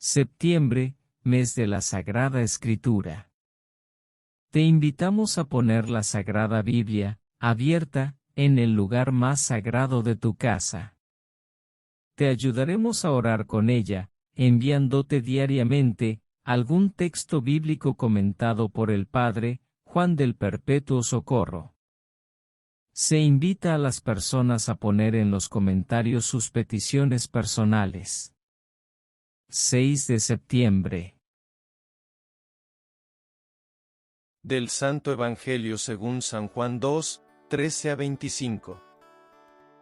Septiembre, mes de la Sagrada Escritura. Te invitamos a poner la Sagrada Biblia, abierta, en el lugar más sagrado de tu casa. Te ayudaremos a orar con ella, enviándote diariamente algún texto bíblico comentado por el Padre Juan del Perpetuo Socorro. Se invita a las personas a poner en los comentarios sus peticiones personales. 6 de septiembre. Del Santo Evangelio según San Juan 2, 13 a 25.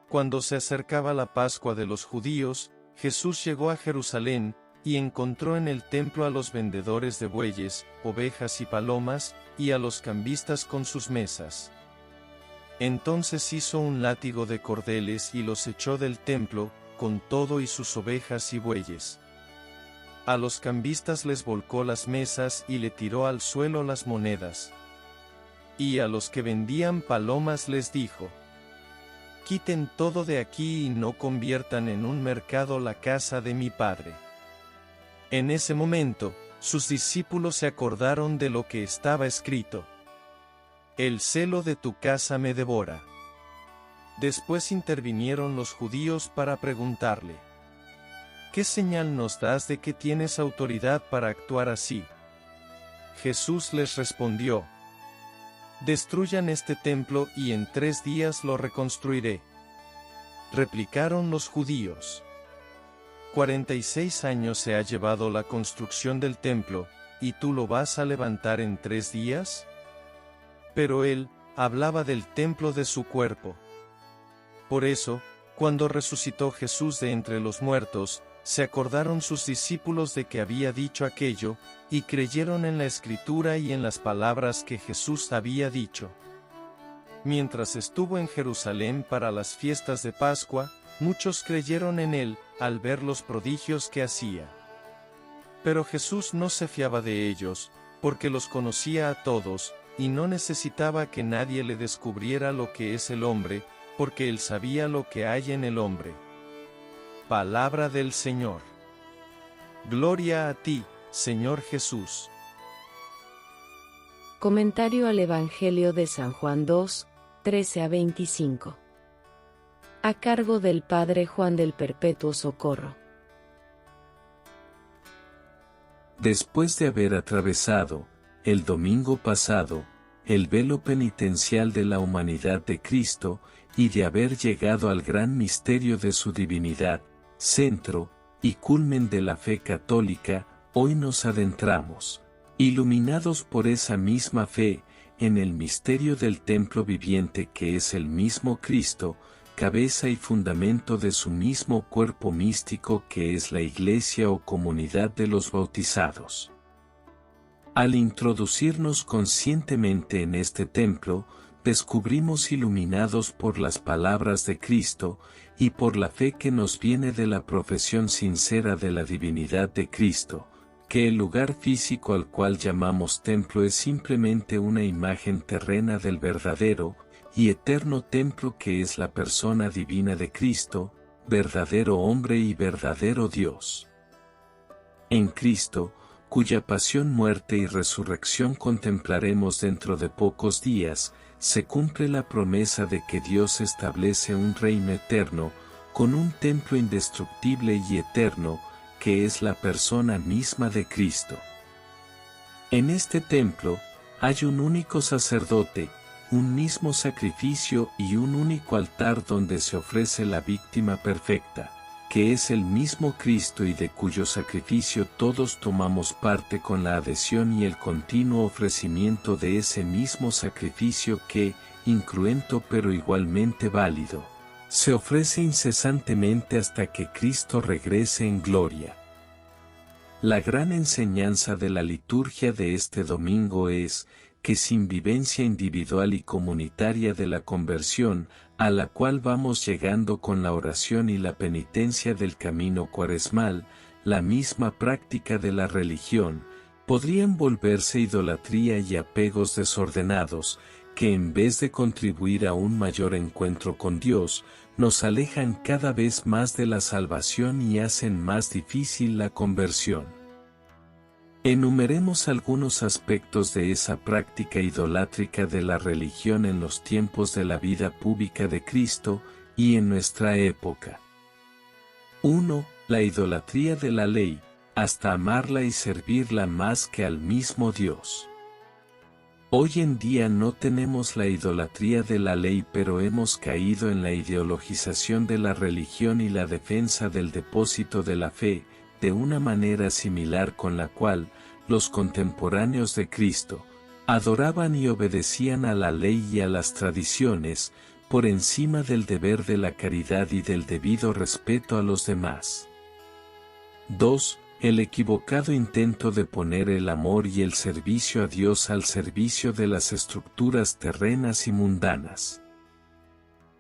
Cuando se acercaba la Pascua de los judíos, Jesús llegó a Jerusalén, y encontró en el templo a los vendedores de bueyes, ovejas y palomas, y a los cambistas con sus mesas. Entonces hizo un látigo de cordeles y los echó del templo, con todo y sus ovejas y bueyes. A los cambistas les volcó las mesas y le tiró al suelo las monedas. Y a los que vendían palomas les dijo: «Quiten todo de aquí y no conviertan en un mercado la casa de mi Padre». En ese momento, sus discípulos se acordaron de lo que estaba escrito: «El celo de tu casa me devora». Después intervinieron los judíos para preguntarle: «¿Qué señal nos das de que tienes autoridad para actuar así?». Jesús les respondió: «Destruyan este templo y en 3 días lo reconstruiré». Replicaron los judíos: 46 años se ha llevado la construcción del templo, ¿y tú lo vas a levantar en 3 días? Pero él hablaba del templo de su cuerpo. Por eso, cuando resucitó Jesús de entre los muertos, se acordaron sus discípulos de que había dicho aquello, y creyeron en la Escritura y en las palabras que Jesús había dicho. Mientras estuvo en Jerusalén para las fiestas de Pascua, muchos creyeron en él, al ver los prodigios que hacía. Pero Jesús no se fiaba de ellos, porque los conocía a todos, y no necesitaba que nadie le descubriera lo que es el hombre, porque él sabía lo que hay en el hombre. Palabra del Señor. Gloria a ti, Señor Jesús. Comentario al Evangelio de San Juan 2, 13 a 25. A cargo del Padre Juan del Perpetuo Socorro. Después de haber atravesado, el domingo pasado, el velo penitencial de la humanidad de Cristo, y de haber llegado al gran misterio de su divinidad, centro y culmen de la fe católica, hoy nos adentramos, iluminados por esa misma fe, en el misterio del templo viviente que es el mismo Cristo, cabeza y fundamento de su mismo cuerpo místico que es la Iglesia o comunidad de los bautizados. Al introducirnos conscientemente en este templo, descubrimos iluminados por las palabras de Cristo, y por la fe que nos viene de la profesión sincera de la divinidad de Cristo, que el lugar físico al cual llamamos templo es simplemente una imagen terrena del verdadero y eterno templo que es la persona divina de Cristo, verdadero hombre y verdadero Dios. En Cristo, cuya pasión, muerte y resurrección contemplaremos dentro de pocos días, se cumple la promesa de que Dios establece un reino eterno, con un templo indestructible y eterno, que es la persona misma de Cristo. En este templo, hay un único sacerdote, un mismo sacrificio y un único altar donde se ofrece la víctima perfecta, que es el mismo Cristo y de cuyo sacrificio todos tomamos parte con la adhesión y el continuo ofrecimiento de ese mismo sacrificio que, incruento pero igualmente válido, se ofrece incesantemente hasta que Cristo regrese en gloria. La gran enseñanza de la liturgia de este domingo es, que sin vivencia individual y comunitaria de la conversión, a la cual vamos llegando con la oración y la penitencia del camino cuaresmal, la misma práctica de la religión, podrían volverse idolatría y apegos desordenados, que en vez de contribuir a un mayor encuentro con Dios, nos alejan cada vez más de la salvación y hacen más difícil la conversión. Enumeremos algunos aspectos de esa práctica idolátrica de la religión en los tiempos de la vida pública de Cristo y en nuestra época. 1. La idolatría de la ley, hasta amarla y servirla más que al mismo Dios. Hoy en día no tenemos la idolatría de la ley, pero hemos caído en la ideologización de la religión y la defensa del depósito de la fe, de una manera similar con la cual los contemporáneos de Cristo adoraban y obedecían a la ley y a las tradiciones, por encima del deber de la caridad y del debido respeto a los demás. 2. El equivocado intento de poner el amor y el servicio a Dios al servicio de las estructuras terrenas y mundanas.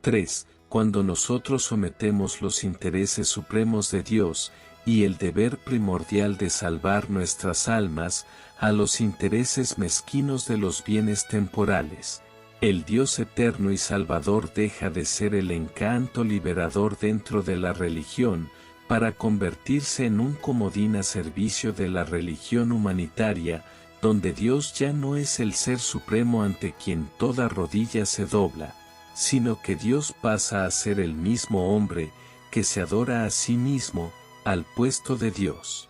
3. Cuando nosotros sometemos los intereses supremos de Dios, y el deber primordial de salvar nuestras almas, a los intereses mezquinos de los bienes temporales, el Dios eterno y salvador deja de ser el encanto liberador dentro de la religión, para convertirse en un comodín a servicio de la religión humanitaria, donde Dios ya no es el ser supremo ante quien toda rodilla se dobla, sino que Dios pasa a ser el mismo hombre, que se adora a sí mismo, al puesto de Dios.